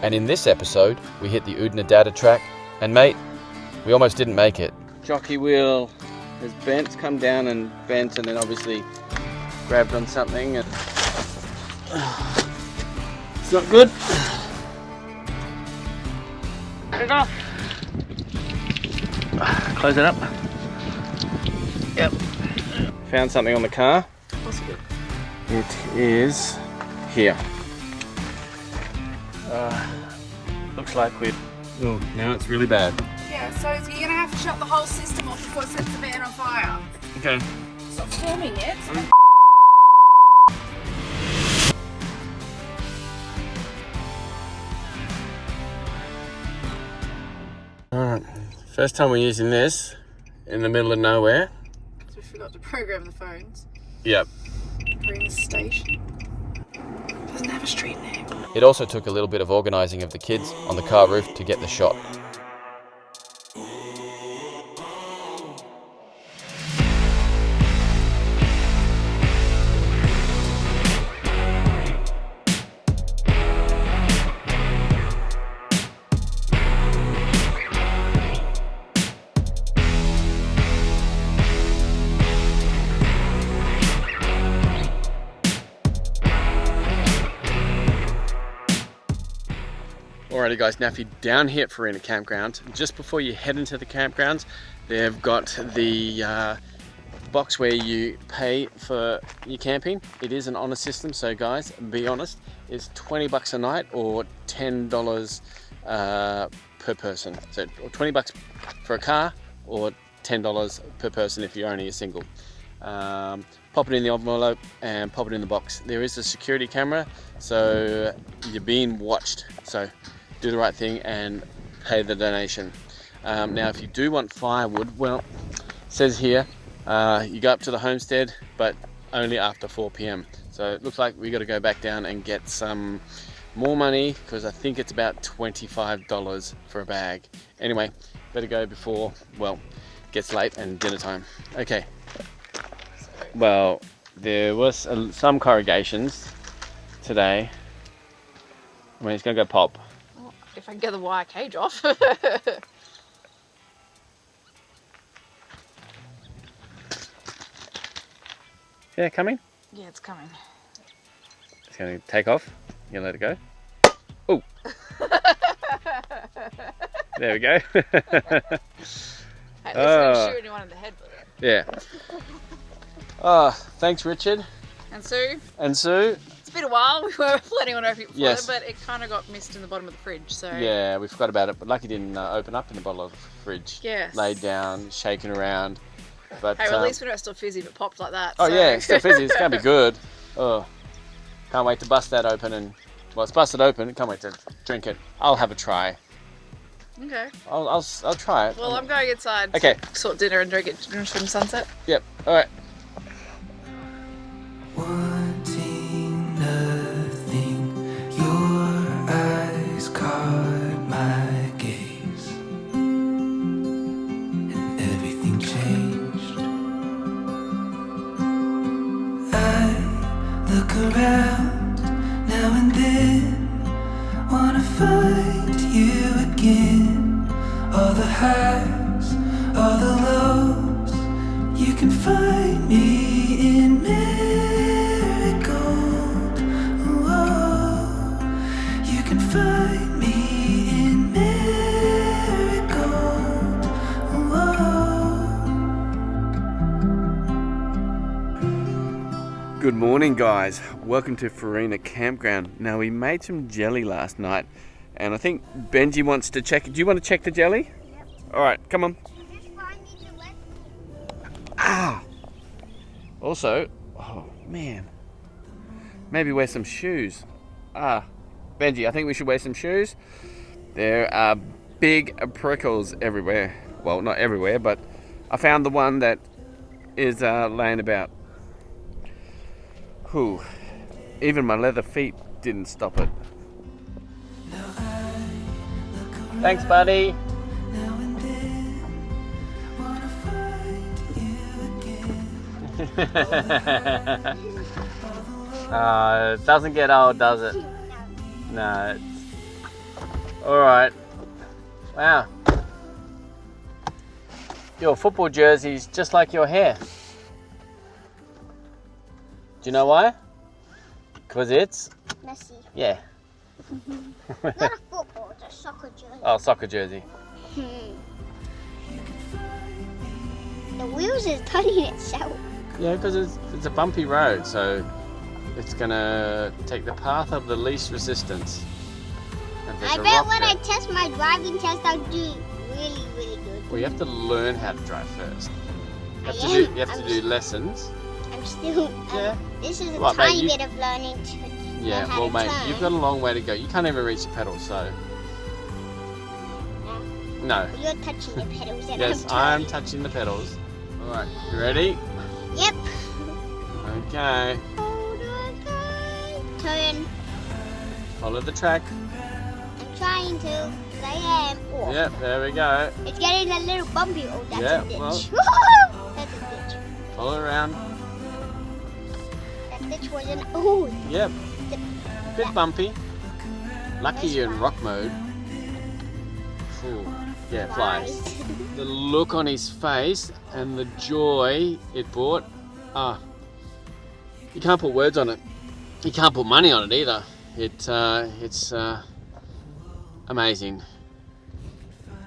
And in this episode, we hit the OODNADATTA track, and mate, we almost didn't make it. Jockey wheel has bent, come down and bent, and then obviously grabbed on something. And it's not good. Get it off. Close it up. Yep. Found something on the car. What's it? It is here. Looks like we've... Oh, now it's really bad. Yeah, so you're going to have to shut the whole system off before it sets the van on fire. Okay. Stop filming it. Alright, first time we're using this in the middle of nowhere. Because we forgot to program the phones. Yep. Green Station. Doesn't have a street name. It also took a little bit of organising of the kids on the car roof to get the shot. Alrighty guys, now if you're down here at Refueling Campground, just before you head into the campgrounds, they've got the box where you pay for your camping. It is an honour system, so guys, be honest, it's 20 bucks a night or $10 per person. So or 20 bucks for a car or $10 per person if you're only a single. Pop it in the envelope and pop it in the box. There is a security camera, so you're being watched. So do the right thing and pay the donation. Now if you do want firewood, well, it says here you go up to the homestead, but only after 4 p.m. So it looks like we got to go back down and get some more money, because I think it's about $25 for a bag. Anyway, better go before, well, it gets late and dinner time. Okay. Well, there was some corrugations today. I mean, it's gonna go pop. Well, if I can get the wire cage off. Yeah, coming? Yeah, it's coming. It's gonna take off. You gonna let it go? Oh! There we go. Hey, at least I'm shoot anyone in the head with it. Yeah. Oh, thanks Richard. And Sue. And Sue. It's been a while. We were planning on opening it before, Yes. but it kind of got missed in the bottom of the fridge. So Yeah, we forgot about it, but lucky didn't open up in the bottom of the fridge. Yes. Laid down, shaking around. But hey, well, at least we don't still fizzy if it popped like that. oh so. yeah, it's still fizzy. It's gonna be good. Oh, can't wait to bust that open and well, it's busted open. Can't wait to drink it. I'll have a try. Okay. I'll try it. Well, I'm going inside. Okay. To sort dinner and drink it from sunset. Yep. All right. Wanting nothing, your eyes caught my gaze, and everything changed. I look around now and then, wanna find you again. All the highs, all the lows, you can find me in marigold. Whoa, you can find me in marigold. Whoa. Good morning, guys. Welcome to Refueling Campground. Now we made some jelly last night, and I think Benji wants to check. Do you want to check the jelly? Yep. All right, come on. Ah. Also, oh man, maybe wear some shoes. Benji, I think we should wear some shoes. There are big prickles everywhere. Well, not everywhere, but I found the one that is laying about. Whew. Even my leather feet didn't stop it. Thanks, buddy. It doesn't get old, does it? No, All right. Wow. Your football jersey's just like your hair. Do you know why? Because it's... Messy. Yeah. Not a football, it's a soccer jersey. Oh, soccer jersey. The wheels is turning itself. Yeah, because it's a bumpy road, so it's gonna take the path of the least resistance. And there's I a bet rock when there. I test my driving test, I'll do really, really good. Well, you have to learn how to drive first. You have to do lessons. I'm still. Yeah. This is a Well, mate, tiny bit of learning to Yeah, learn how well, to mate, turn. you've got a long way to go. You can't even reach the pedals, so. No. You're touching the pedals and Yes, I'm I'm touching the pedals. All right, you ready? Yep. Okay. Turn. Follow the track. I'm trying to. 'Cause I am. Oh. Yep, there we go. It's getting a little bumpy. Oh, that's Yeah, a ditch. well. That's a ditch. Follow around. That ditch wasn't. Oh. Yep. Bit Yeah. bumpy. Lucky Nice you're in one. rock mode. Ooh. Yeah, flies. The look on his face and the joy it brought. Ah, you can't put words on it. You can't put money on it either. It's amazing.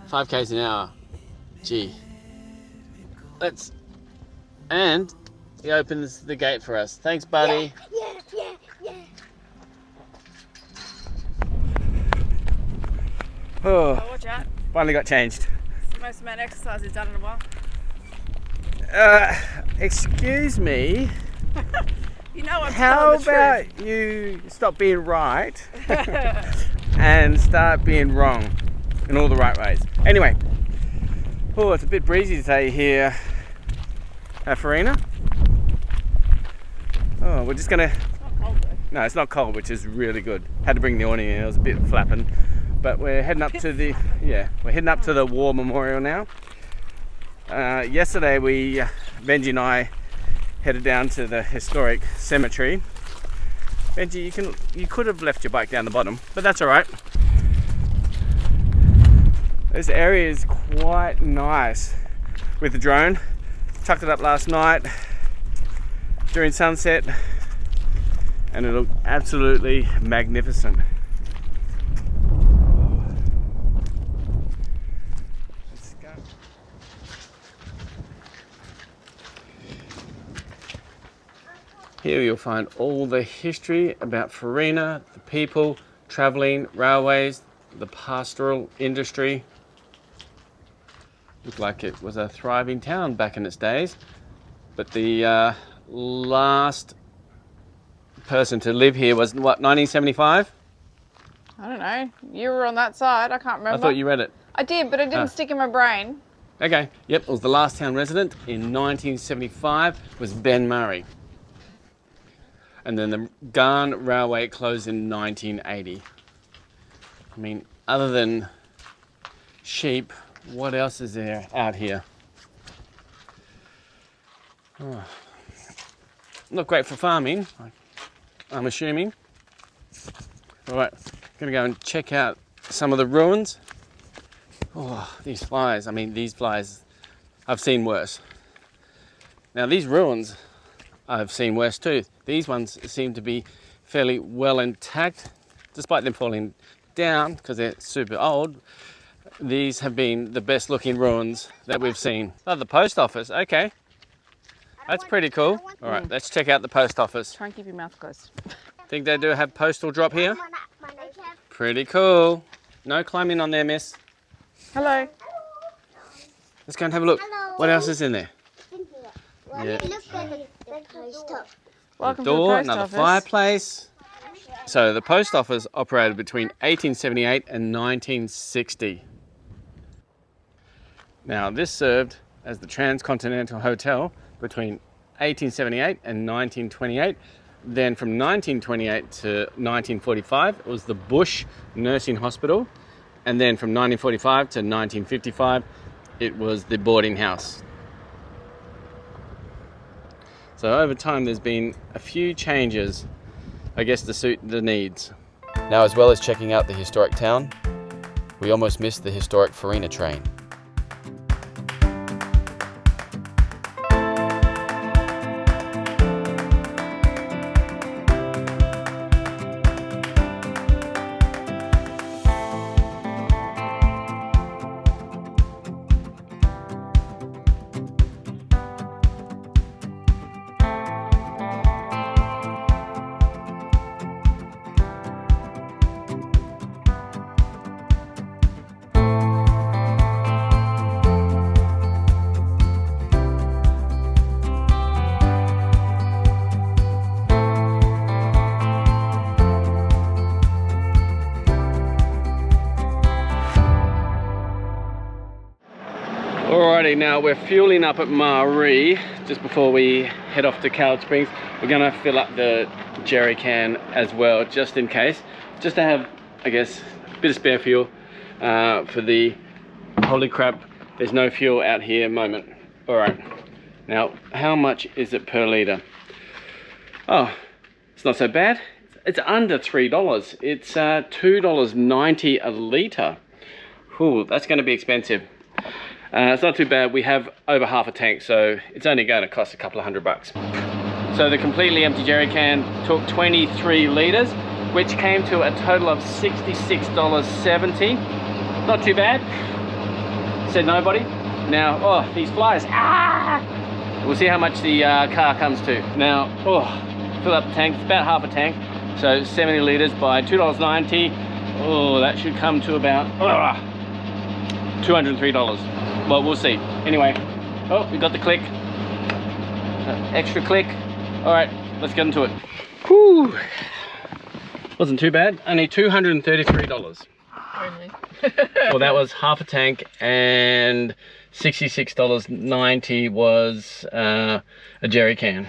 5 k's an hour. Gee. And he opens the gate for us. Thanks, buddy. Yeah. Oh, Watch out. finally got changed. It's the most amount of exercise he's done in a while. Excuse me. You know I'm How telling the about you stop being right and start being wrong in all the right ways? Anyway, oh, it's a bit breezy today here at Farina. Oh, we're just gonna. truth. It's not cold though. No, it's not cold, which is really good. Had to bring the awning in; it was a bit flapping. But we're heading up to the War Memorial now. Yesterday, Benji and I headed down to the historic cemetery. Benji, you could have left your bike down the bottom, but that's all right. This area is quite nice with the drone. Chucked it up last night during sunset, and it looked absolutely magnificent. Let's go. Here you'll find all the history about Farina, the people, travelling, railways, the pastoral industry. Looked like it was a thriving town back in its days, but the last person to live here was, what, 1975? I don't know. You were on that side. I can't remember. I thought you read it. I did, but it didn't stick in my brain. Okay, yep, it was the last town resident in 1975 was Ben Murray. And then the Garn Railway closed in 1980. I mean, other than sheep, what else is there out here? Oh. Not great for farming, I'm assuming. All right, gonna go and check out some of the ruins. Oh, these flies, I mean, these flies, I've seen worse. Now these ruins, I've seen worse too. These ones seem to be fairly well intact, despite them falling down because they're super old. These have been the best looking ruins that we've seen. Oh, the post office, okay. That's pretty cool. All right, let's check out the post office. Try and keep your mouth closed. Think they do have postal drop here? Pretty cool. No climbing on there, miss. Hello. Let's go and have a look. Hello. What else is in there? Yeah. Look at the post office. Welcome Door, to the post another office. fireplace. So the post office operated between 1878 and 1960. Now this served as the Transcontinental Hotel between 1878 and 1928. Then from 1928 to 1945 it was the Bush Nursing Hospital. And then from 1945 to 1955 it was the boarding house. So over time there's been a few changes, I guess, to suit the needs. Now, as well as checking out the historic town, we almost missed the historic Farina train. Alrighty, now we're fueling up at Marie just before we head off to Coward Springs. We're gonna fill up the jerry can as well, just in case, just to have, I guess, a bit of spare fuel for the holy crap, there's no fuel out here moment. Alright, now how much is it per litre? Oh, it's not so bad. It's under $3. It's $2.90 a litre. Ooh, that's going to be expensive. It's not too bad. We have over half a tank, so it's only going to cost a couple of $100. So the completely empty jerry can took 23 litres, which came to a total of $66.70. Not too bad. Said nobody. Now, oh, these flies. Ah! We'll see how much the car comes to. Now, oh, fill up the tank. It's about half a tank. So 70 litres by $2.90. Oh, that should come to about $203. Well, we'll see. Anyway, oh, we got the click. Extra click. All right, let's get into it. Whew. Wasn't too bad. Only $233. Only. Well, that was half a tank, and $66.90 was a jerry can.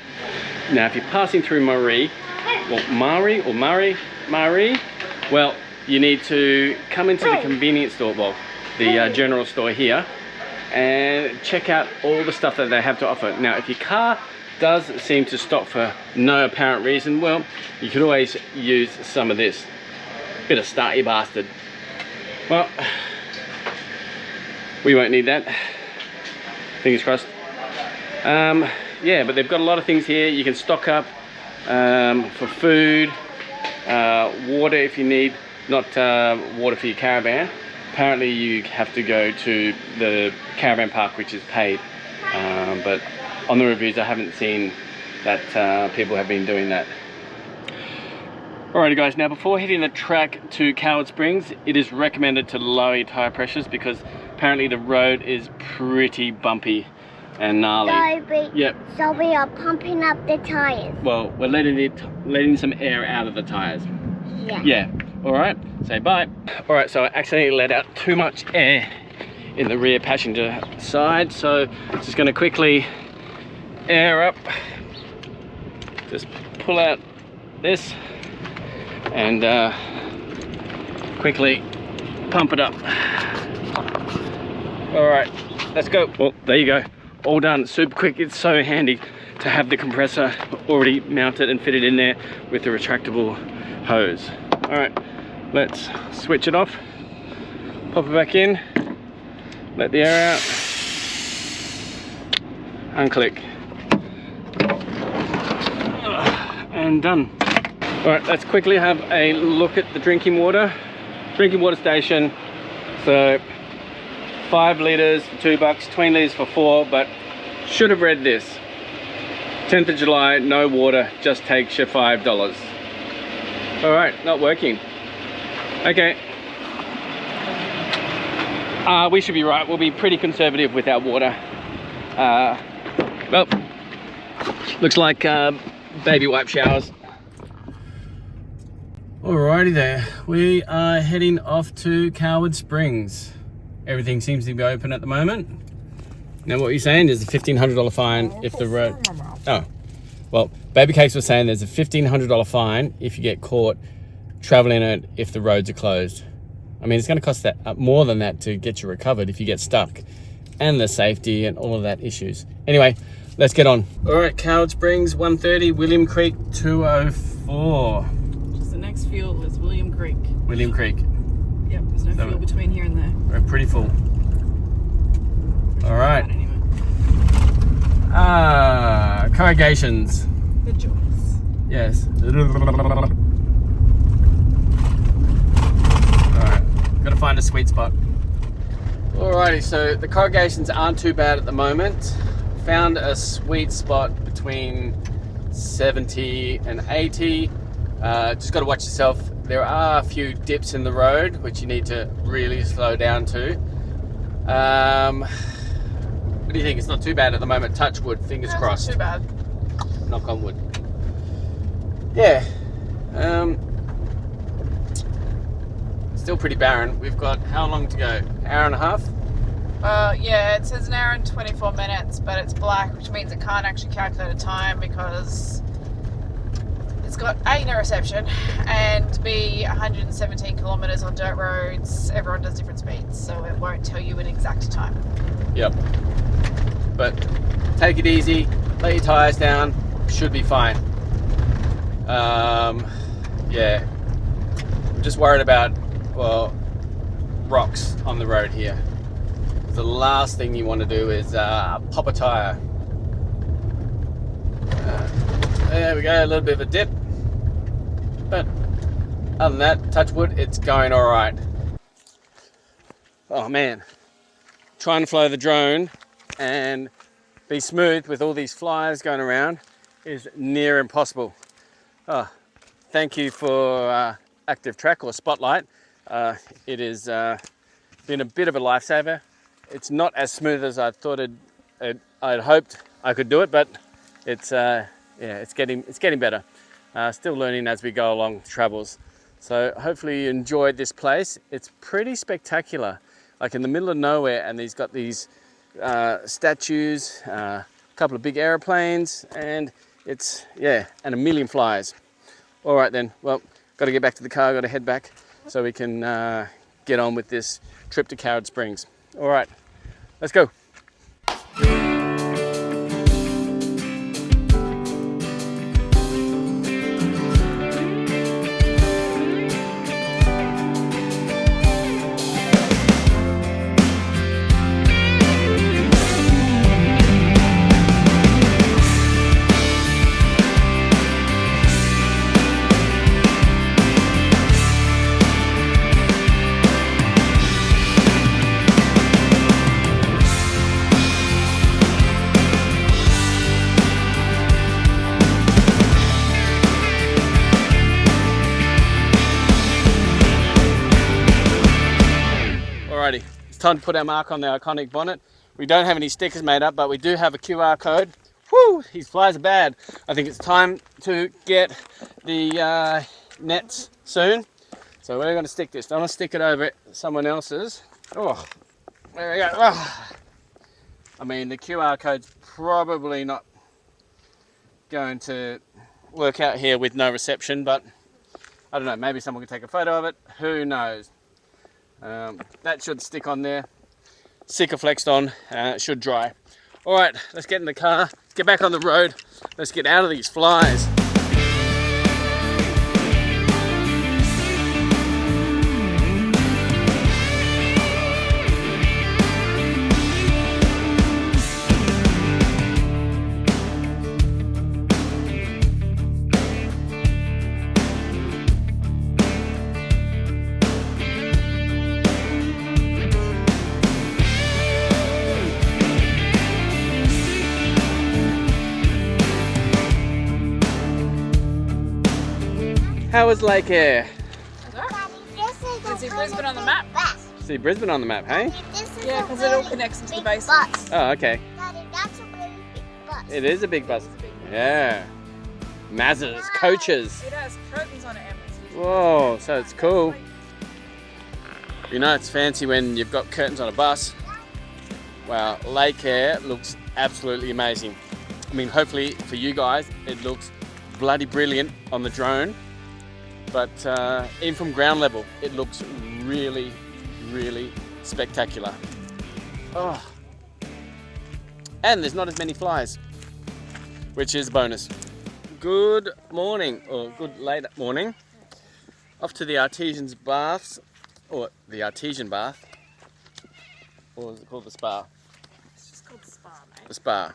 Now, if you're passing through Marie, well, you need to come into the convenience store, well, the general store here, and check out all the stuff that they have to offer. Now, if your car does seem to stop for no apparent reason, well, you could always use some of this. Bit of start you bastard. Well, we won't need that. Fingers crossed. Yeah, but they've got a lot of things here. You can stock up for food, water if you need, not water for your caravan. Apparently you have to go to the caravan park, which is paid, but on the reviews I haven't seen that people have been doing that. Alrighty guys, now before hitting the track to Coward Springs, it is recommended to lower your tyre pressures because apparently the road is pretty bumpy and gnarly. So we are pumping up the tires. Well, we're letting some air out of the tires. Yeah. Alright, say bye. Alright, so I accidentally let out too much air in the rear passenger side, so just going to quickly air up. Just pull out this and quickly pump it up. Alright, let's go. Well, there you go. All done, super quick. It's so handy to have the compressor already mounted and fitted in there with the retractable hose. Alright, let's switch it off, pop it back in, let the air out, unclick, and done. Alright, let's quickly have a look at the drinking water station. So 5 litres for $2, 20 litres for 4, but should have read this. 10th of July, no water, just takes you $5. Alright, not working. Okay. We should be right. We'll be pretty conservative with our water. Well, looks like baby wipe showers. Alrighty there. We are heading off to Coward Springs. Everything seems to be open at the moment. Now what you're saying is a $1,500 fine if the road... Oh. Well, Baby Cakes was saying there's a $1,500 fine if you get caught traveling it if the roads are closed. I mean, it's going to cost that more than that to get you recovered if you get stuck, and the safety and all of that issues. Anyway, let's get on. All right, Coward Springs 130, William Creek 204. Just the next fuel is William Creek. William Creek. Yep, there's no fuel between here and there. We're pretty full. All right. Anyway. Corrugations. The joys. Yes. Alright, gotta find a sweet spot. Alrighty, so the corrugations aren't too bad at the moment. Found a sweet spot between 70 and 80. Just gotta watch yourself. There are a few dips in the road which you need to really slow down to. What do you think? It's not too bad at the moment. Touch wood, fingers crossed. Not too bad. Knock on wood. Yeah. Still pretty barren. We've got how long to go? Hour and a half? Yeah, it says an hour and 24 minutes, but it's black, which means it can't actually calculate a time because it's got A, no reception, and B, 117 kilometers on dirt roads. Everyone does different speeds, so it won't tell you an exact time. Yep. But take it easy, lay your tires down, should be fine. Yeah. I'm just worried about, well, rocks on the road here. The last thing you want to do is pop a tire. There we go, a little bit of a dip. But other than that, touch wood, it's going all right. Oh man, trying to fly the drone and be smooth with all these flies going around is near impossible. Oh, thank you for Active Track or Spotlight. It has been a bit of a lifesaver. It's not as smooth as I thought I'd hoped I could do it, but it's yeah, it's getting better. Still learning as we go along the travels. So hopefully you enjoyed this place. It's pretty spectacular, like in the middle of nowhere, and he's got these statues, a couple of big airplanes, and it's, yeah, and a million flies. All right then, well, got to get back to the car, got to head back so we can get on with this trip to Coward Springs. All right, let's go. Alrighty, it's time to put our mark on the iconic bonnet. We don't have any stickers made up, but we do have a QR code. Woo, these flies are bad. I think it's time to get the nets soon. So we're going to stick this. Don't want to stick it over someone else's. Oh, there we go. Oh. I mean, the QR code's probably not going to work out here with no reception, but I don't know, maybe someone can take a photo of it. Who knows? That should stick on there. Sikaflexed on, it should dry. All right, let's get in the car, get back on the road. Let's get out of these flies. How was Lake Air? See Brisbane on the map? See Brisbane on the map, hey? Yeah, because it all connects into the basins. Oh, okay. Daddy, that's a really big bus. It is a big bus. Yeah. Mazdas, coaches. It has curtains on it, Emily. Whoa, so it's cool. You know it's fancy when you've got curtains on a bus. Wow, Lake Air looks absolutely amazing. I mean, hopefully for you guys, it looks bloody brilliant on the drone. But even from ground level, it looks really, really spectacular. Oh. And there's not as many flies, which is a bonus. Good morning, or good late morning. Off to the Artesian's Baths or the artesian bath, or is it called the spa? It's just called the spa, mate. The spa.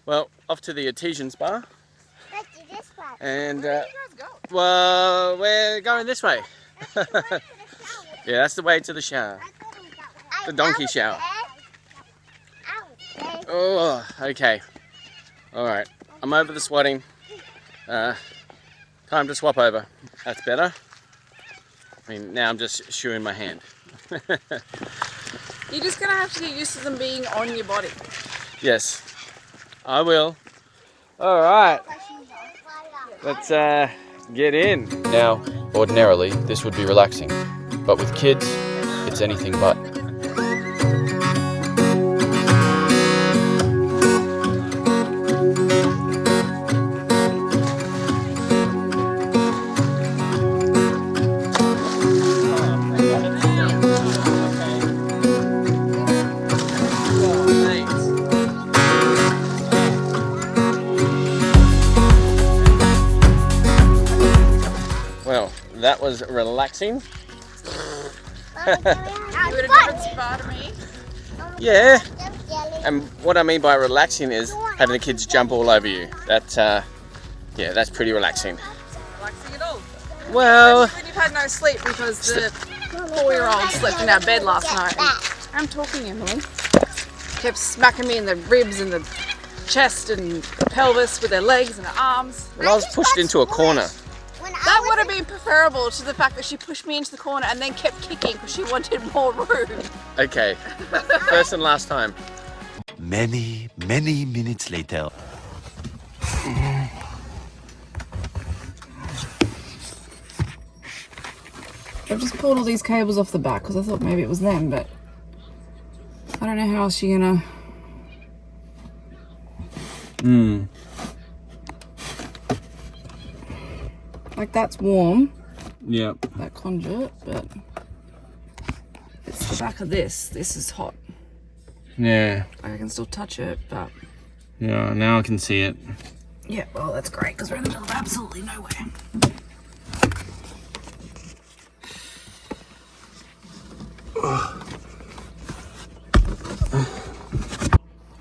Well, off to the artesian spa. And Where are you guys going? well, we're going this way. Yeah, that's the way to the shower. The donkey shower. Oh, okay. All right. I'm over the swatting. Time to swap over. That's better. I mean, now I'm just shooing my hand. You're just gonna have to get used to them being on your body. Yes, I will. All right. Let's get in. Now, ordinarily, this would be relaxing, but with kids, it's anything but. Well, that was relaxing. You would have given spa to me. Yeah. And what I mean by relaxing is having the kids jump all over you. That, yeah, that's pretty relaxing. Relaxing at all. Well, When you've had no sleep because the 4-year-old slept in our bed last night. I'm talking, Emily. Kept smacking me in the ribs and the chest and the pelvis with their legs and her arms. well, I was pushed into a corner. That would have been preferable to the fact that she pushed me into the corner and then kept kicking because she wanted more room. Okay, first and last time. Many minutes later. I've just pulled all these cables off the back because I thought maybe it was them, but I don't know how else you're gonna. Like that's warm, Yep. that conduit, but it's the back of this. This is hot. Yeah. Like I can still touch it, but Yeah, now I can see it. yeah, well that's great because we're in the middle of absolutely nowhere.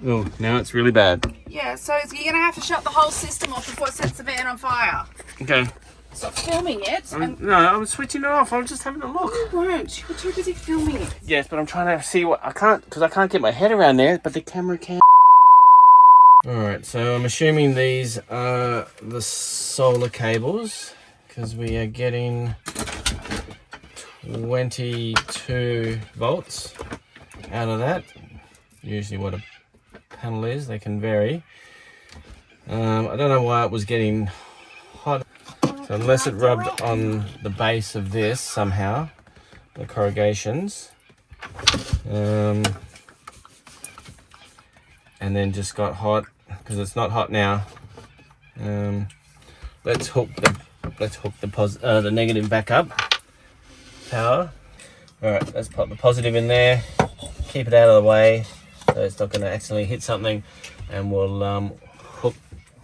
Oh, now it's really bad. Yeah, so you're gonna have to shut the whole system off before it sets the van on fire. Okay. Stop filming it. No, I'm switching it off. I'm just having a look. You weren't. You were too busy filming it. Yes, but I'm trying to see what I can't, because I can't get my head around there, but the camera can. Alright, so I'm assuming these are the solar cables, because we are getting 22 volts out of that. Usually what a panel is, they can vary. I don't know why it was getting hot. So unless it rubbed on the base of this somehow, the corrugations, and then just got hot, because it's not hot now. Let's hook the negative back up. Power. All right, let's pop the positive in there. Keep it out of the way so it's not going to accidentally hit something, and we'll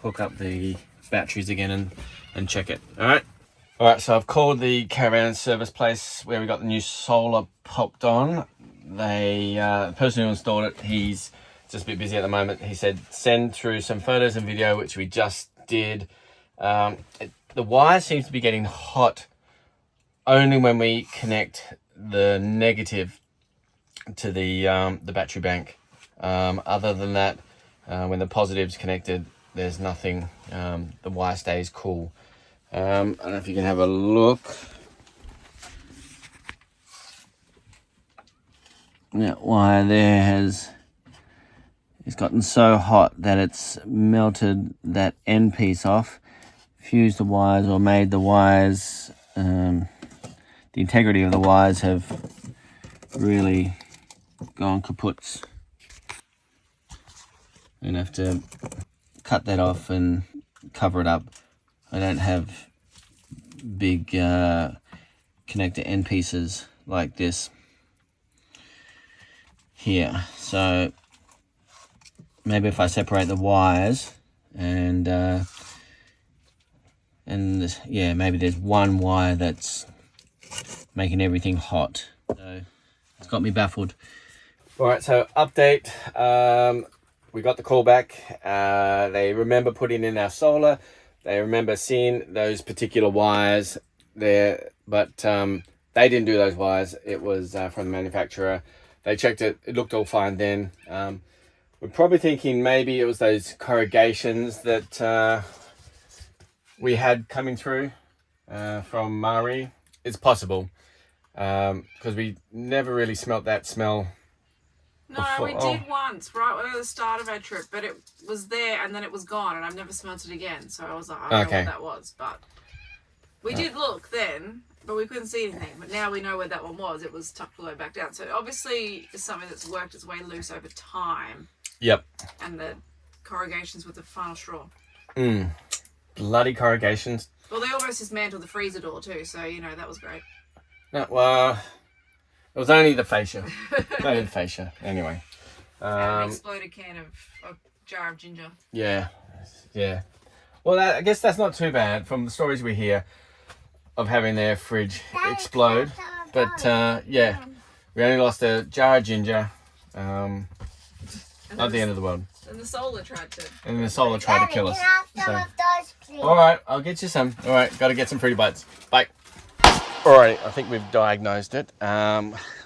hook up the batteries again and check it. All right, so I've called the caravan service place where we got the new solar popped on. The person who installed it, he's just a bit busy at the moment. He said send through some photos and video, which we just did. The wire seems to be getting hot only when we connect the negative to the battery bank. Other than that, when the positive's connected, there's nothing. The wire stays cool. I don't know if you can have a look. That wire there it's gotten so hot that it's melted that end piece off, fused the wires, or made the wires, the integrity of the wires have really gone kaputs. I'm gonna have to cut that off and cover it up. I don't have big connector end pieces like this here, so maybe if I separate the wires and yeah, maybe there's one wire that's making everything hot. So it's got me baffled. All right, so update. We got the call back. They remember putting in our solar. They remember seeing those particular wires there, but they didn't do those wires. It was from the manufacturer. They checked it. It looked all fine then. We're probably thinking maybe it was those corrugations that we had coming through from Mari. It's possible because we never really smelt that smell. No, we did once, right at the start of our trip, but it was there and then it was gone, and I've never smelt it again. So I was like, I don't know what that was, but we did look then, but we couldn't see anything. But now we know where that one was. It was tucked all the way back down. So obviously it's something that's worked its way loose over time. Yep. And the corrugations with the final straw. Bloody corrugations. Well, they almost dismantled the freezer door too, so you know that was great. No, well, it was only the fascia. Only the fascia. Anyway. And an exploded can of a jar of ginger. Yeah. Yeah. Well, I guess that's not too bad from the stories we hear of having their fridge explode. But yeah, we only lost a jar of ginger. Not the end of the world. And the solar tried to. And the solar tried to kill us. So. All right, I'll get you some. All right, got to get some Fruity Bites. Bye. All right, I think we've diagnosed it.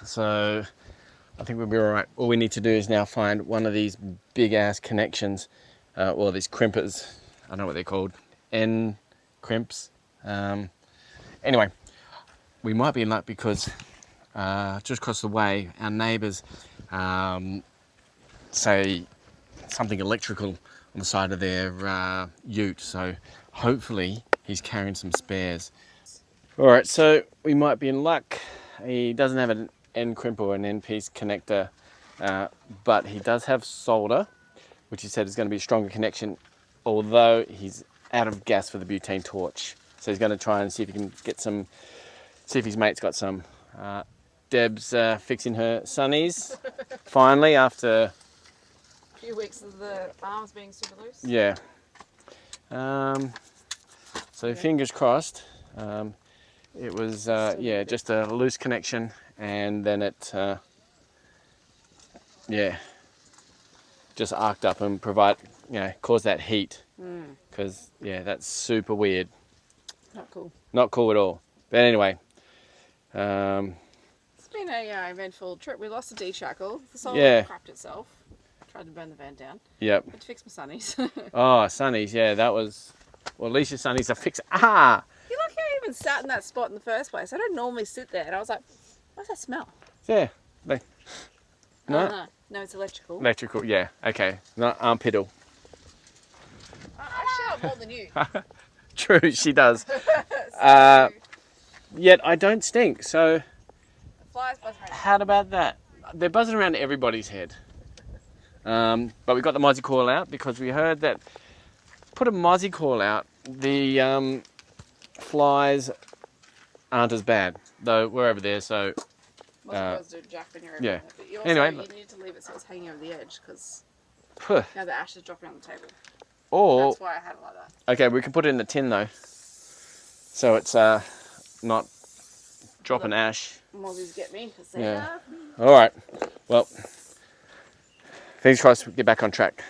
So I think we'll be all right. All we need to do is now find one of these big ass connections, or these crimpers. I don't know what they're called. End crimps. Anyway, we might be in luck because just across the way, our neighbours say something electrical on the side of their ute. So hopefully he's carrying some spares. All right, so we might be in luck. He doesn't have an end crimp or an end piece connector, but he does have solder, which he said is going to be a stronger connection, although he's out of gas for the butane torch. So he's going to try and see if he can get some, see if his mate's got some. Deb's fixing her sunnies, finally, after a few weeks of the arms being super loose. Yeah. So fingers crossed. It was, yeah, just a loose connection, and then it, yeah, just arced up and caused that heat. Because, yeah, that's super weird. Not cool. Not cool at all. But anyway. It's been a eventful trip. We lost the D-shackle. The solar crapped itself. Tried to burn the van down. Yep. Had to fix my sunnies. Oh, sunnies, yeah, that was, well, at least your sunnies are fixed. Ah! You're lucky I even sat in that spot in the first place. I don't normally sit there. And I was like, what's that smell? Yeah. No? No, it's electrical. Electrical, yeah. Okay. Not armpittle. I shout more than you. True, she does. Yet I don't stink, so Flies buzzing around. how about that? They're buzzing around everybody's head. But we got the mozzie call out because we heard that put a mozzie call out, the flies aren't as bad, though we're over there, so Most girls do jack when you're over yeah. there. But you also, Anyway, you need to leave it so it's hanging over the edge because phew. now the ash is dropping on the table. Or That's why I had it like that. okay, we can put it in the tin though, so it's not dropping ash. Mozzies get me because they Yeah. are. All right. Well, fingers crossed we get back on track.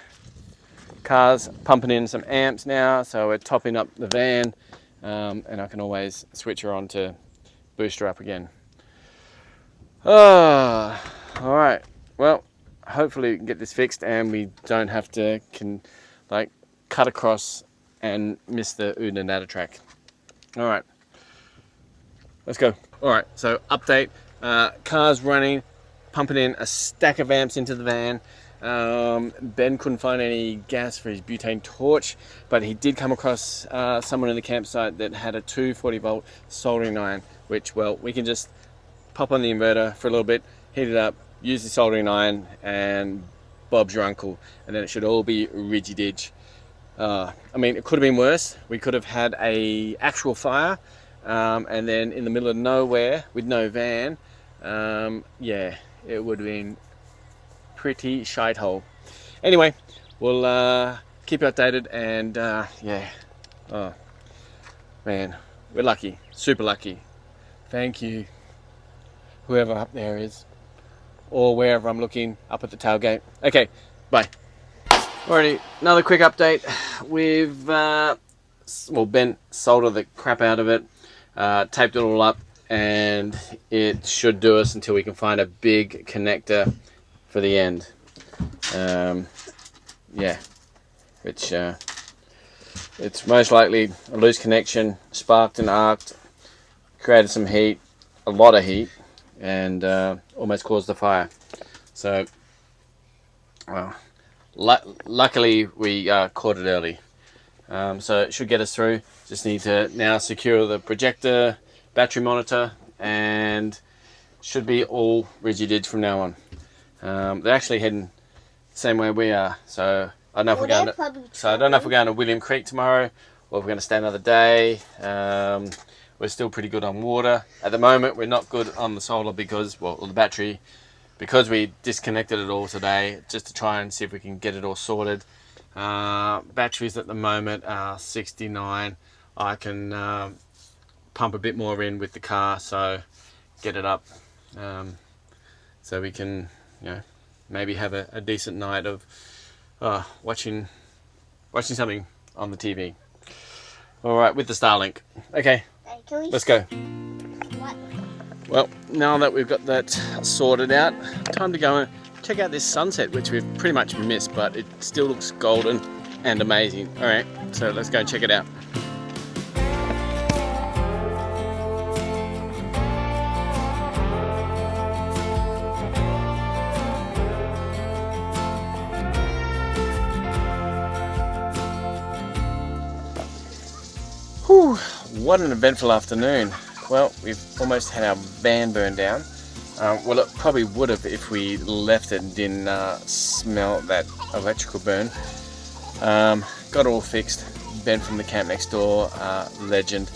Car's pumping in some amps now, so we're topping up the van, and I can always switch her on to boost her up again. All right. Well, hopefully we can get this fixed and we don't have to cut across and miss the OODNADATTA track. All right. Let's go. All right, so update. Car's running, pumping in a stack of amps into the van. Ben couldn't find any gas for his butane torch, but he did come across someone in the campsite that had a 240 volt soldering iron, which, well, we can just pop on the inverter for a little bit, heat it up, use the soldering iron, and Bob's your uncle, and then it should all be ridgy-dig. I mean, it could have been worse. We could have had a actual fire, and then in the middle of nowhere with no van, yeah, it would have been pretty shithole. Anyway, we'll keep you updated, and yeah, oh man, we're lucky, super lucky. Thank you, whoever up there is, or wherever I'm looking up at the tailgate. Okay, bye. Alrighty, another quick update. We've, well, Ben soldered the crap out of it, taped it all up, and it should do us until we can find a big connector for the end. Yeah, which it's most likely a loose connection, sparked and arced, created some heat, a lot of heat, and almost caused the fire. So, well, luckily we caught it early. So it should get us through. Just need to now secure the projector, battery monitor, and should be all rigid from now on. They're actually heading the same way we are. So I don't know if we're going to William Creek tomorrow, or if we're going to stay another day. We're still pretty good on water. At the moment, we're not good on the solar because, well, the battery, because we disconnected it all today just to try and see if we can get it all sorted. Batteries at the moment are 69. I can pump a bit more in with the car, so get it up, so we can, you know, maybe have a decent night of watching something on the TV. All right, with the Starlink. Okay, let's go. Well, now that we've got that sorted out, time to go and check out this sunset, which we've pretty much missed, but it still looks golden and amazing. All right, so let's go and check it out. Whew, what an eventful afternoon. Well, we've almost had our van burned down. Well, it probably would have if we left it and didn't smell that electrical burn. Got it all fixed. Ben from the camp next door, legend,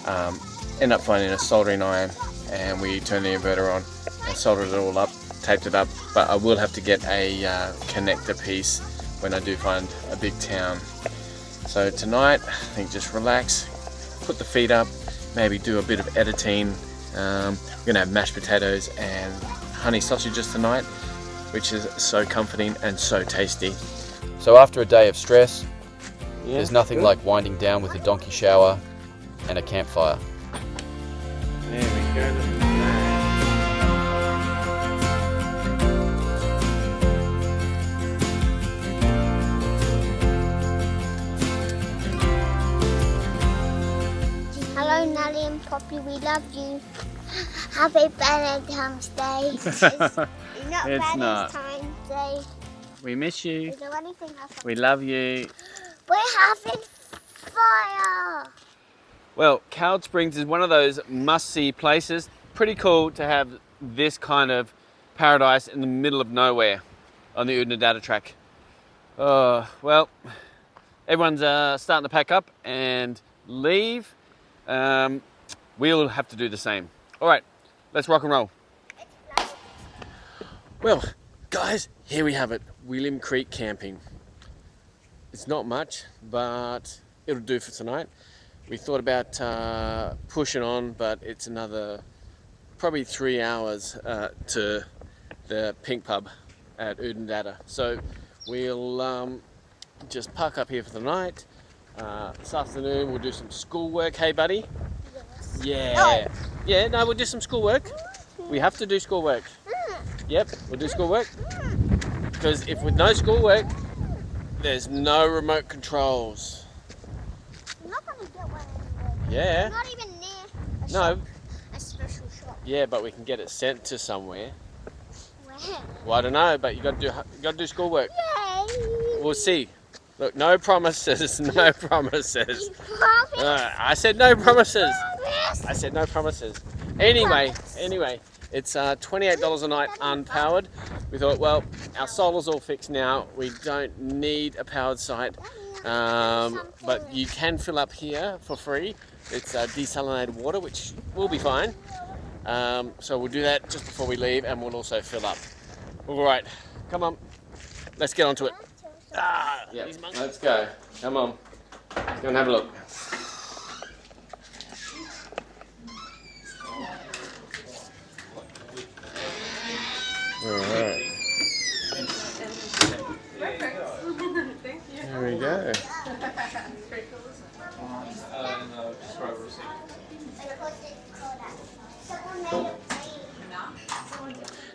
ended up finding a soldering iron, and we turned the inverter on and soldered it all up, taped it up. But I will have to get a connector piece when I do find a big town. So tonight, I think just relax, put the feet up, maybe do a bit of editing. We're gonna have mashed potatoes and honey sausages tonight, which is so comforting and so tasty. So after a day of stress, there's nothing like winding down with a donkey shower and a campfire. There we go. Look at that. Hello, Nelly and Poppy, we love you. Happy Valentine's Day. It's not It's not. Valentine's Day. We miss you. Is there anything else? We love you. We're having fire. Well, Cowed Springs is one of those must-see places. Pretty cool to have this kind of paradise in the middle of nowhere on the OODNADATTA track. Well, everyone's starting to pack up and leave. We'll have to do the same. All right, let's rock and roll. Well, guys, here we have it. William Creek camping. It's not much, but it'll do for tonight. We thought about pushing on, but it's another probably 3 hours to the Pink Pub at OODNADATTA. So we'll just park up here for the night. This afternoon we'll do some schoolwork. Hey, buddy? Yes. Yeah. Yeah, no, we'll do some schoolwork. We have to do schoolwork. Yep, we'll do schoolwork. Because if with no schoolwork, there's no remote controls. I'm not going to get one. Yeah. Not even near a No. shop, a special shop. Yeah, but we can get it sent to somewhere. Where? Well, I don't know, but you got to do schoolwork. Yay. We'll see. Look, no promises. No promises. You promise? I said no promises. Promise? I said no promises. Anyway, it's $28 a night unpowered. We thought, well, our solar's all fixed now. We don't need a powered site, but you can fill up here for free. It's desalinated water, which will be fine. So we'll do that just before we leave, and we'll also fill up. All right, come on, let's get onto it. Yeah, let's go. Come on, let's go and have a look.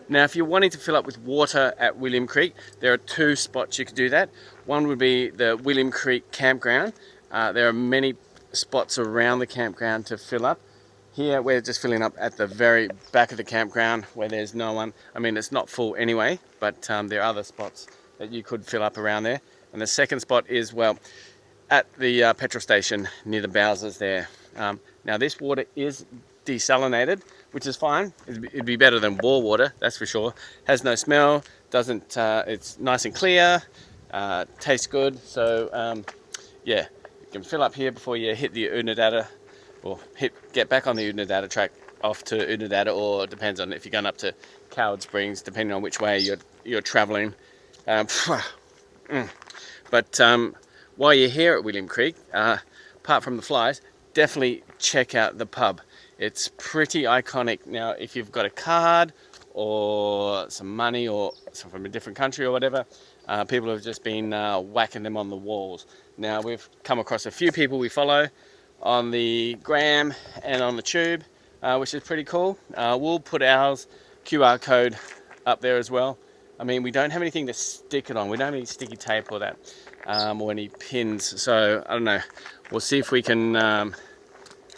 Now, if you're wanting to fill up with water at William Creek, there are two spots you could do that. One would be the William Creek Campground. There are many spots around the campground to fill up. Here, we're just filling up at the very back of the campground where there's no one. I mean, it's not full anyway, but there are other spots that you could fill up around there. And the second spot is, well, at the petrol station near the Bowsers there. Now, this water is desalinated, which is fine. It'd be better than bore water, that's for sure. Has no smell, doesn't. It's nice and clear, tastes good. So yeah, you can fill up here before you hit the OODNADATTA, or get back on the OODNADATTA track off to OODNADATTA, or it depends on if you're going up to Coward Springs, depending on which way you're traveling. But while you're here at William Creek, apart from the flies, definitely check out the pub. It's pretty iconic. Now, if you've got a card or some money or from a different country or whatever, people have just been whacking them on the walls. Now, we've come across a few people we follow on the gram and on the tube, which is pretty cool. We'll put ours QR code up there as well. I mean, we don't have anything to stick it on. We don't have any sticky tape or that, or any pins. So, I don't know. We'll see if we can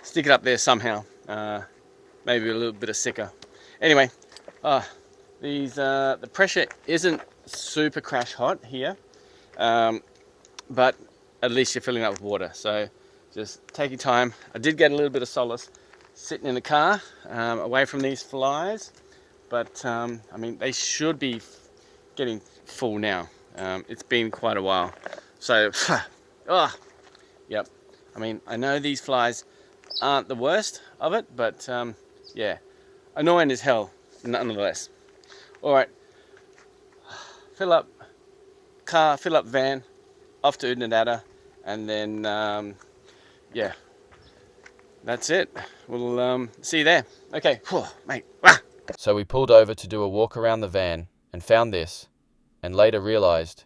stick it up there somehow. Maybe a little bit of sticker. Anyway, the pressure isn't super crash hot here, but at least you're filling up with water. So just take your time. I did get a little bit of solace sitting in the car, away from these flies, but I mean, they should be getting full now. It's been quite a while. So, yep. I mean, I know these flies aren't the worst of it, but yeah, annoying as hell nonetheless. All right, fill up car, fill up van, off to OODNADATTA, and then yeah, that's it. We'll see you there. Okay, whew, mate. Ah. So we pulled over to do a walk around the van and found this, and later realised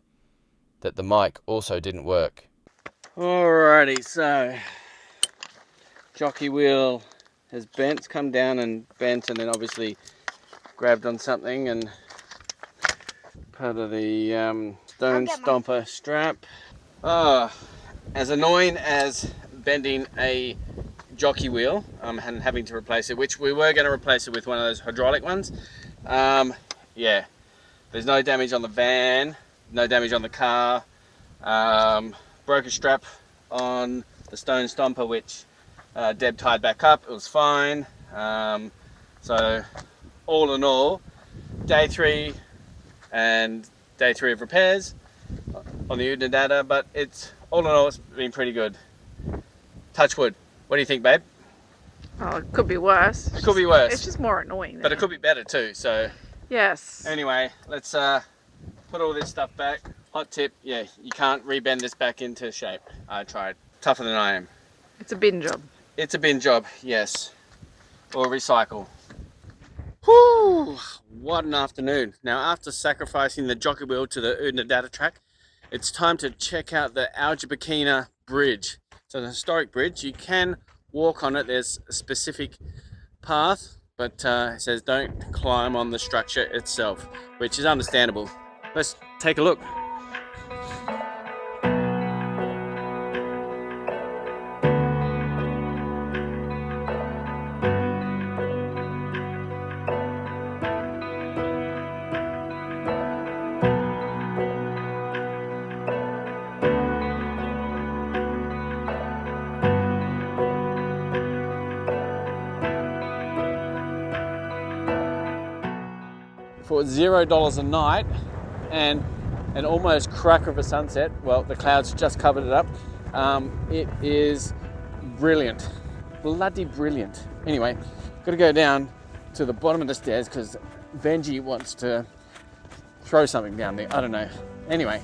that the mic also didn't work. Alrighty, so jockey wheel has bent, come down and bent, and then obviously grabbed on something, and part of the stone stomper strap. As annoying as bending a jockey wheel and having to replace it, which we were going to replace it with one of those hydraulic ones. Yeah, there's no damage on the van, no damage on the car. Broke a strap on the stone stomper, which Deb tied back up. It was fine. So all in all, day 3 and day 3 of repairs on the OODNADATTA, but it's all in all, it's been pretty good. Touch wood. What do you think, babe? Oh, it could be worse. It could be worse. It's just more annoying. But it could be better too. So yes. anyway, let's put all this stuff back. Hot tip, yeah, you can't rebend this back into shape. I tried. Tougher than I am. It's a bin job. It's a bin job, yes. Or recycle. Whew, what an afternoon. Now, after sacrificing the jockey wheel to the OODNADATTA track, it's time to check out the Algebakina Bridge. It's an historic bridge. You can walk on it. There's a specific path, but it says don't climb on the structure itself, which is understandable. Let's take a look. For $0 a night and an almost cracker of a sunset, well, the clouds just covered it up. It is brilliant, bloody brilliant. Anyway, got to go down to the bottom of the stairs because Benji wants to throw something down there. I don't know. Anyway,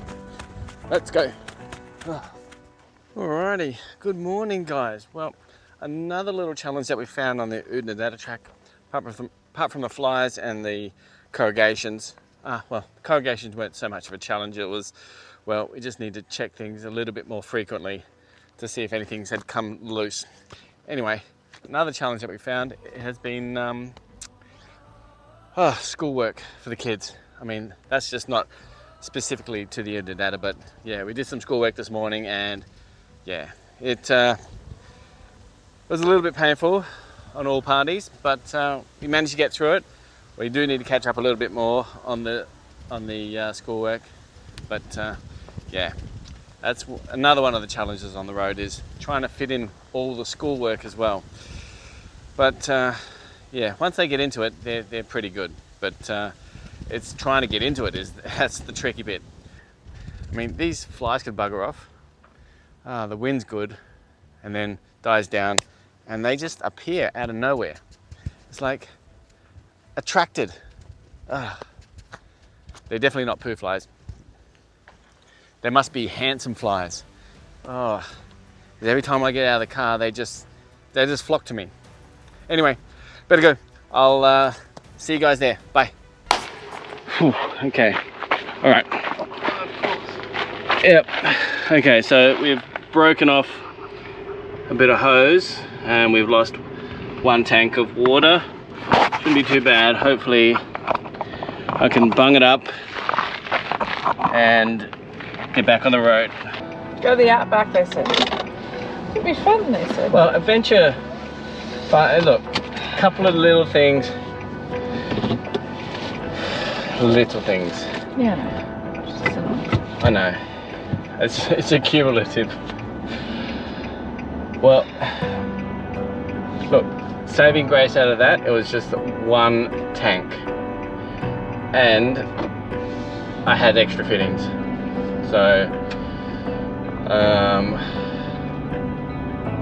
let's go. Alrighty, good morning, guys. Well, another little challenge that we found on the OODNADATTA track, apart from the flies and the corrugations. Well, corrugations weren't so much of a challenge. It was, well, we just need to check things a little bit more frequently to see if anything had come loose. Anyway, Another challenge that we found has been schoolwork for the kids. I mean, that's just not specifically to the OODNADATTA, but yeah, we did some schoolwork this morning, and yeah, it was a little bit painful on all parties, but we managed to get through it. We do need to catch up a little bit more on the schoolwork, but yeah, that's another one of the challenges on the road, is trying to fit in all the schoolwork as well. But yeah, once they get into it, they're pretty good. But it's trying to get into it that's the tricky bit. I mean, these flies could bugger off. The wind's good, and then dies down, and they just appear out of nowhere. It's like attracted. They're definitely not poo flies. They must be handsome flies. Oh, every time I get out of the car, they just flock to me. Anyway, better go. I'll see you guys there. Bye. Whew, okay. All right. Yep. Okay, so we've broken off a bit of hose and we've lost one tank of water. Shouldn't be too bad. Hopefully I can bung it up and get back on the road. Go to the outback, they said. It'd be fun, they said. Well, adventure. Look, a couple of little things. Little things. Yeah, no. I know. It's a cumulative. Well, look, saving grace out of that, it was just one tank. And I had extra fittings. So,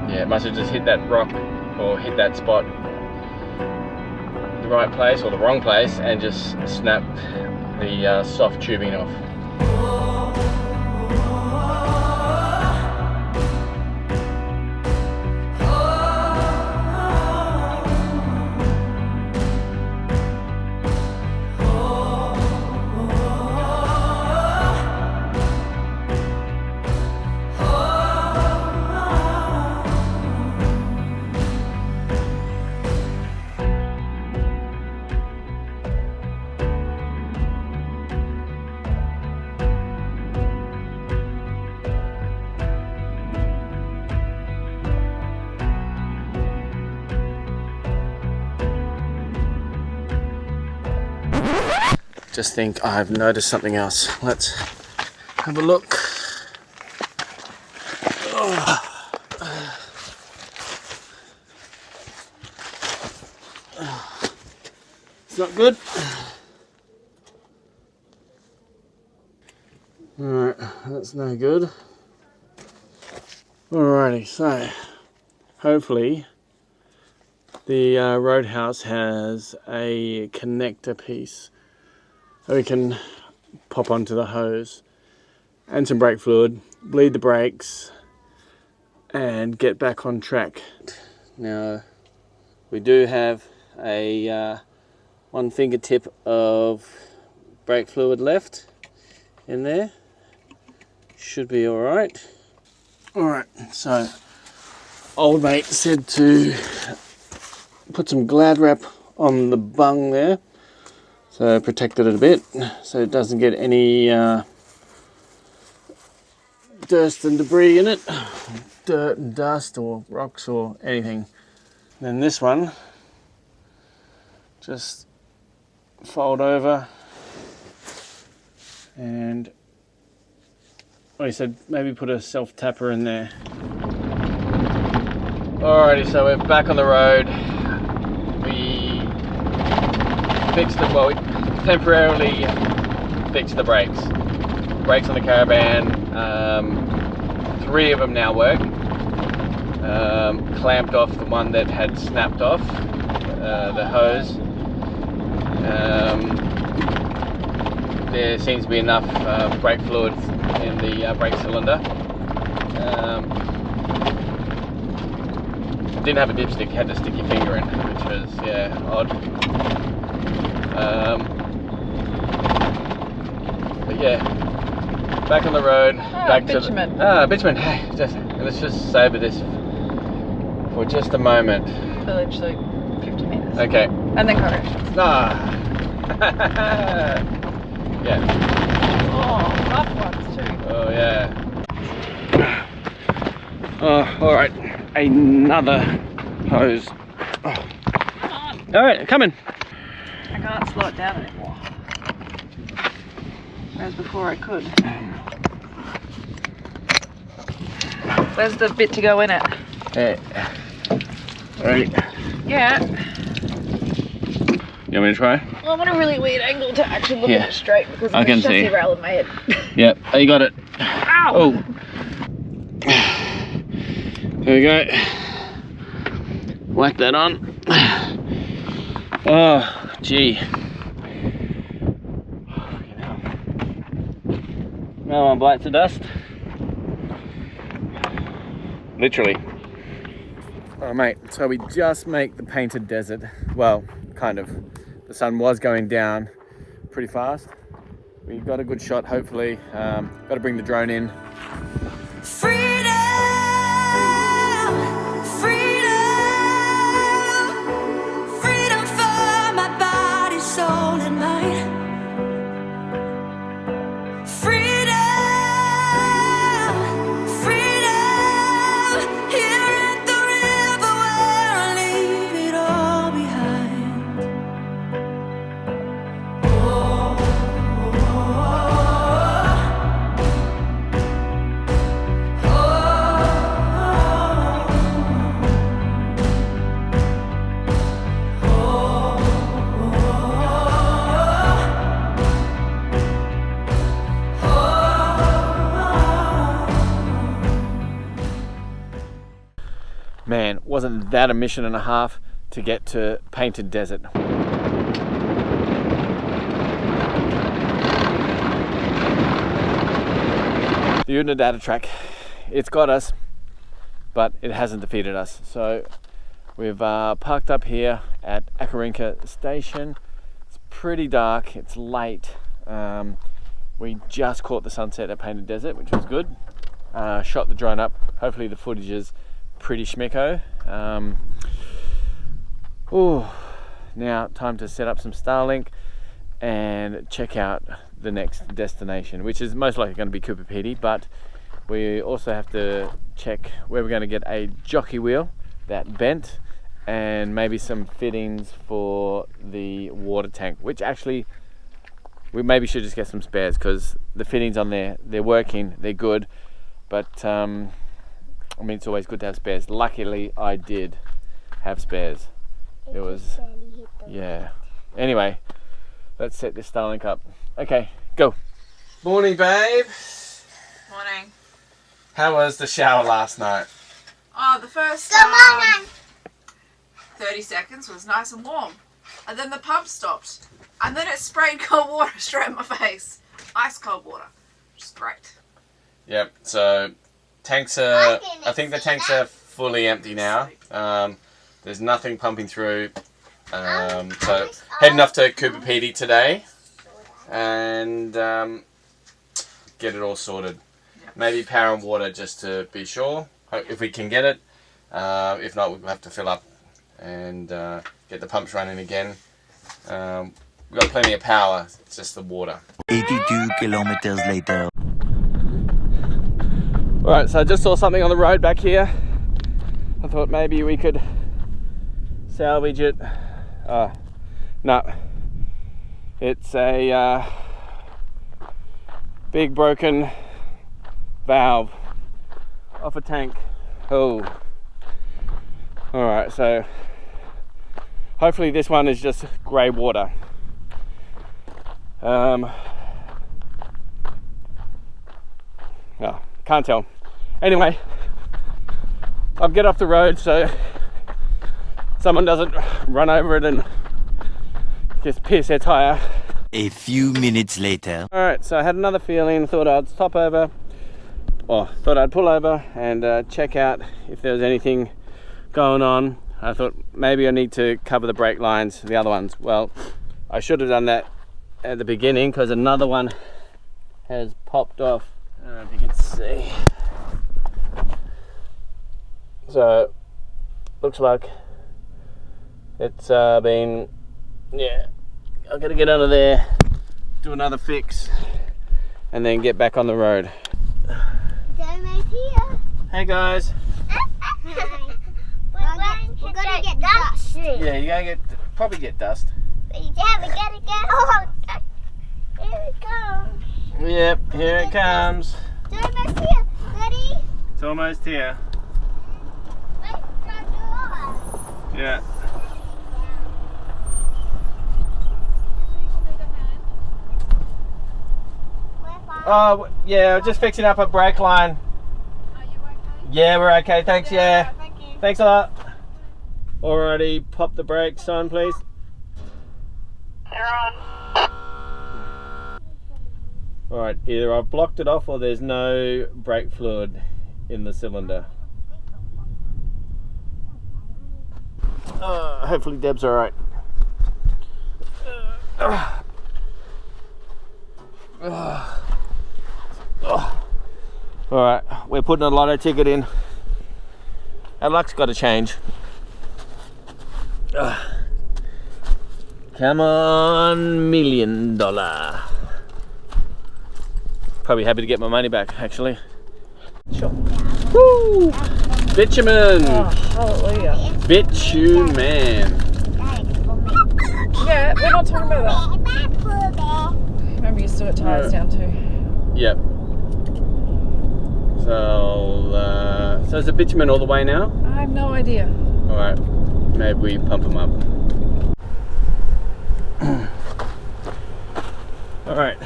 yeah, it must have just hit that rock or hit that spot, the right place or the wrong place, and just snapped the soft tubing off. Just think I've noticed something else. Let's have a look. It's not good. Alright, that's no good. Alrighty, so hopefully the Roadhouse has a connector piece that we can pop onto the hose and some brake fluid, bleed the brakes and get back on track. Now we do have a 1 fingertip of brake fluid left in there. Should be alright. Alright, so old mate said to put some Glad wrap on the bung there, so protected it a bit so it doesn't get any dust and debris in it, dirt and dust or rocks or anything. Then this one, just fold over, and he said maybe put a self tapper in there. Alrighty, so we're back on the road. We fixed the, well, we temporarily fixed the brakes. Brakes on the caravan, 3 of them now work. Clamped off the one that had snapped off, the hose. There seems to be enough brake fluid in the brake cylinder. Didn't have a dipstick, had to stick your finger in, which was, yeah, odd. But yeah, back on the road, back bitumen. to the bitumen. Hey, let's just savor this for just a moment. village, like 50 meters. Okay. And then car directions. Ah. Yeah. Oh, rough ones too. Oh yeah. Oh, all right. Another hose. Oh. Come on. All right, coming. I can't slow it down anymore. Whereas before I could. Where's the bit to go in it? Hey. All right. Yeah. You want me to try? Well, I want a really weird angle to actually look Yeah. at it straight because I of the can chassis see. rail in my head. Yep. Oh, you got it. Ow! Oh. There we go. Whack that on. Oh, gee. No one bites the dust. Literally. Oh mate, so we just make the painted desert. Well, kind of. The sun was going down pretty fast. We got a good shot, hopefully. Got to bring the drone in. Freedom, freedom, freedom for my body, soul, and mind. Freedom, freedom, here at the river where I leave it all behind. Oh, Man, wasn't that a mission and a half to get to Painted Desert? The OODNADATTA track, it's got us, but it hasn't defeated us. So we've parked up here at Akarinka station. It's pretty dark, it's late. We just caught the sunset at Painted Desert, which was good. Shot the drone up. Hopefully the footage is pretty schmicko. Now time to set up some Starlink and check out the next destination, which is most likely going to be Cooper Pedy, but we also have to check where we're going to get a jockey wheel that bent and maybe some fittings for the water tank, which actually we maybe should just get some spares because the fittings on there, they're working, they're good, but I mean, it's always good to have spares. Luckily, I did have spares. It was, yeah. Anyway, let's set this Starlink up. Okay, go. Morning, babe. Morning. How was the shower last night? Oh, the first Good morning. 30 seconds was nice and warm. And then the pump stopped. And then it sprayed cold water straight in my face. Ice cold water. Which is great. Yep, so tanks are, I think the tanks are fully empty now. There's nothing pumping through. So heading off to Cooper Pedy today and get it all sorted. Maybe power and water just to be sure, if we can get it. If not, we'll have to fill up and get the pumps running again. We've got plenty of power, it's just the water. 82 kilometers later. Alright, so I just saw something on the road back here. I thought maybe we could salvage it. No, it's a big broken valve off a tank. Oh, alright, so hopefully this one is just grey water. Oh, can't tell. Anyway, I'll get off the road so someone doesn't run over it and just pierce their tyre. A few minutes later. Alright, so I had another feeling, thought I'd stop over, or thought I'd pull over and check out if there was anything going on. I thought maybe I need to cover the brake lines, the other ones. Well, I should have done that at the beginning because another one has popped off. I don't know if you can see. So, looks like It's been, yeah, I've got to get under there, do another fix, and then get back on the road. Domo's here. Hey guys. Hi. We're gonna get dust. Yeah, you're gonna probably get dust. Yeah, we gotta get home. Here it comes. Yep, here it comes. Domo's here. Ready? It's almost here. Wait, turn it on. Yeah. Oh, yeah, just fixing up a brake line. Are you okay? Yeah, we're okay, thanks, yeah. Thank you. Thanks a lot. Alrighty, pop the brakes on, please. They're on. Alright, either I've blocked it off or there's no brake fluid in the cylinder. Hopefully Deb's alright. Alright, we're putting a lotto ticket in. Our luck's got to change. Come on, $1 million. Probably happy to get my money back, actually. Sure. Woo! Bitumen! Oh, hallelujah. Bitumen. Yeah, we're not talking about that. Remember, you still got tyres down too. Yep. So is the bitumen all the way now? I have no idea. Alright, maybe we pump them up. Alright,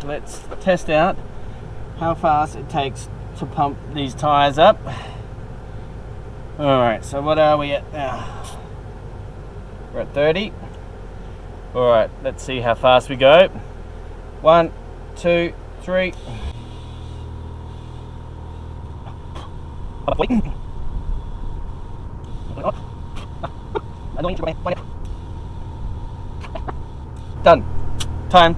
let's test out how fast it takes to pump these tyres up. Alright, so what are we at now? We're at 30. Alright, let's see how fast we go. 1, 2, 3. Done. Time.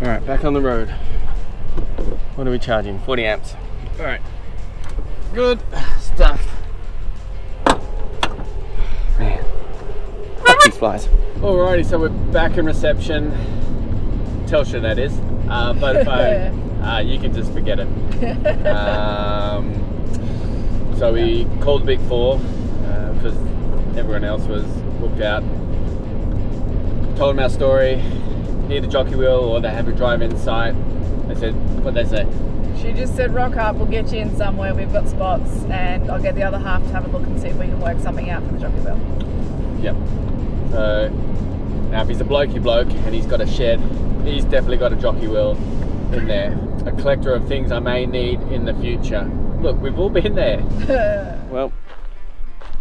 Alright, back on the road. What are we charging? 40 amps. Alright. Good stuff. Man. These flies. Alrighty, so we're back in reception. Telstra, that is. Vodafone, you can just forget it. So we called the Big Four because everyone else was booked out. Told them our story. Need a jockey wheel or they have a drive-in site. They said, what'd they say? She just said, rock up, we'll get you in somewhere, we've got spots, and I'll get the other half to have a look and see if we can work something out for the jockey wheel. Yep. So, now if he's a blokey bloke and he's got a shed, he's definitely got a jockey wheel in there. A collector of things I may need in the future. Look, we've all been there. Well,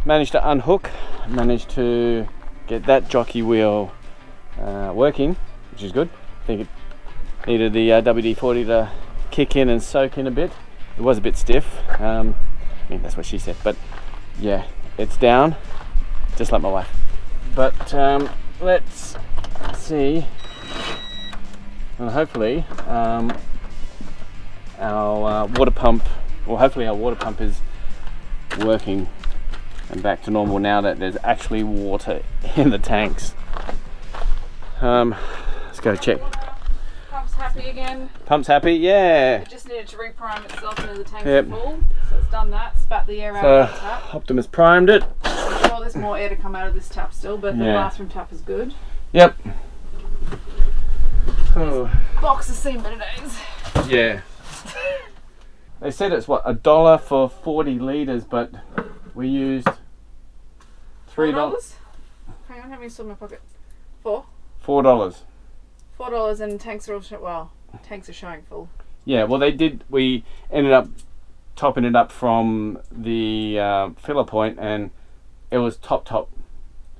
managed to unhook, managed to get that jockey wheel working, which is good. I think it needed the WD-40 to kick in and soak in a bit. It was a bit stiff. I mean, that's what she said. But yeah, it's down, just like my wife. But let's see. And hopefully our water pump, or hopefully our water pump is working and back to normal now that there's actually water in the tanks. Let's go check. Pump's happy again. Pump's happy, yeah. It just needed to reprime itself into the tanks Yep. are full. So it's done that, spat the air out of the tap. Optimus primed it. I'm sure there's more air to come out of this tap still, but the Yeah. bathroom tap is good. Yep. Oh, Box has seen better days. yeah. They said it's what, $1 for 40 litres, but we used $3. Hang on, how many still in my pocket? $4. $4. $4 and tanks are all tanks are showing full. Yeah, well we ended up topping it up from the filler point and it was top.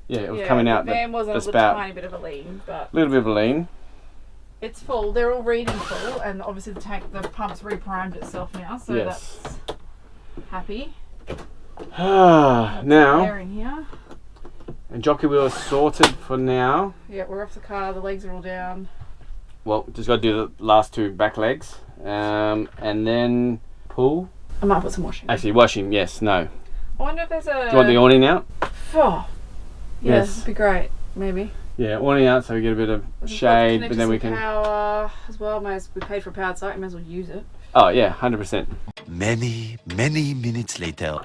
Yeah, it was coming out the van was the a spout. tiny bit of a lean, but A little bit of a lean. it's full. They're all reading full, and obviously the pump's reprimed itself now, so Yes. that's Happy. Now, Air in here. and jockey wheel is sorted for now. Yeah, we're off the car. The legs are all down. Well, just got to do the last 2 back legs, and then pull. I might put some washing. Actually, washing. Yes. No. I wonder if there's a. Do you want the awning out? Oh. Yeah, Yes. that'd be great. Maybe. Yeah, awning out so we get a bit of shade, but then we can. Power as well. We paid for a powered site. We may as well use it. Oh yeah, 100%. Many, many minutes later.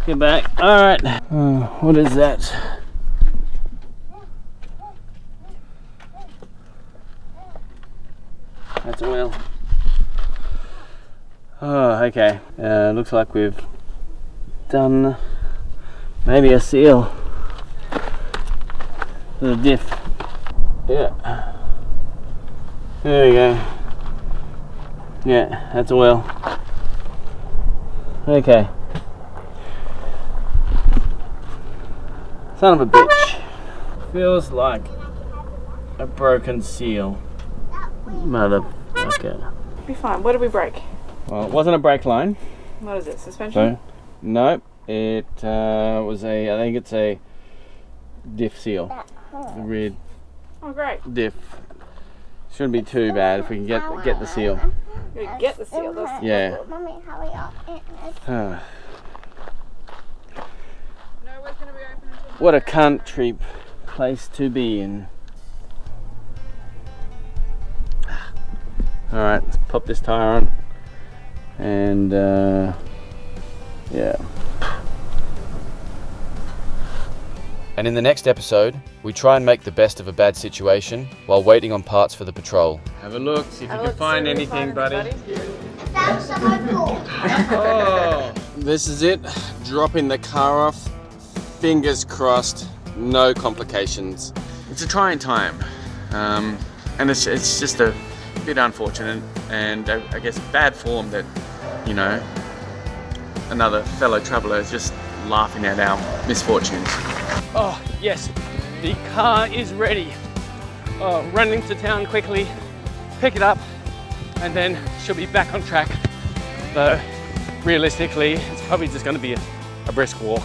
Get back. All right. What is that? That's oil. Oh, okay. Looks like we've done maybe a seal. The diff. Yeah. There we go. Yeah, that's oil. Okay. Son of a bitch. Feels like a broken seal. Motherfucker. Be fine. What did we break? Well, it wasn't a brake line. What is it? Suspension? So, no, it was a, I think it's a diff seal. The rear Oh, great. diff. Shouldn't be too bad if we can get the seal. You get the seal. That's Yeah. Mommy, hurry up. Ah, Nowhere's going to be open until. what a country place to be in. Alright, let's pop this tire on. And yeah. And in the next episode, we try and make the best of a bad situation while waiting on parts for the patrol. Have a look, see if you can find anything, buddy. That's the motor. Oh, this is it. Dropping the car off. Fingers crossed, no complications. It's a trying time, and it's just a bit unfortunate, and I guess bad form that, you know, another fellow traveller is just laughing at our misfortunes. Oh yes, the car is ready. Oh, run into town quickly, pick it up, and then she'll be back on track. Though realistically, it's probably just going to be a brisk walk.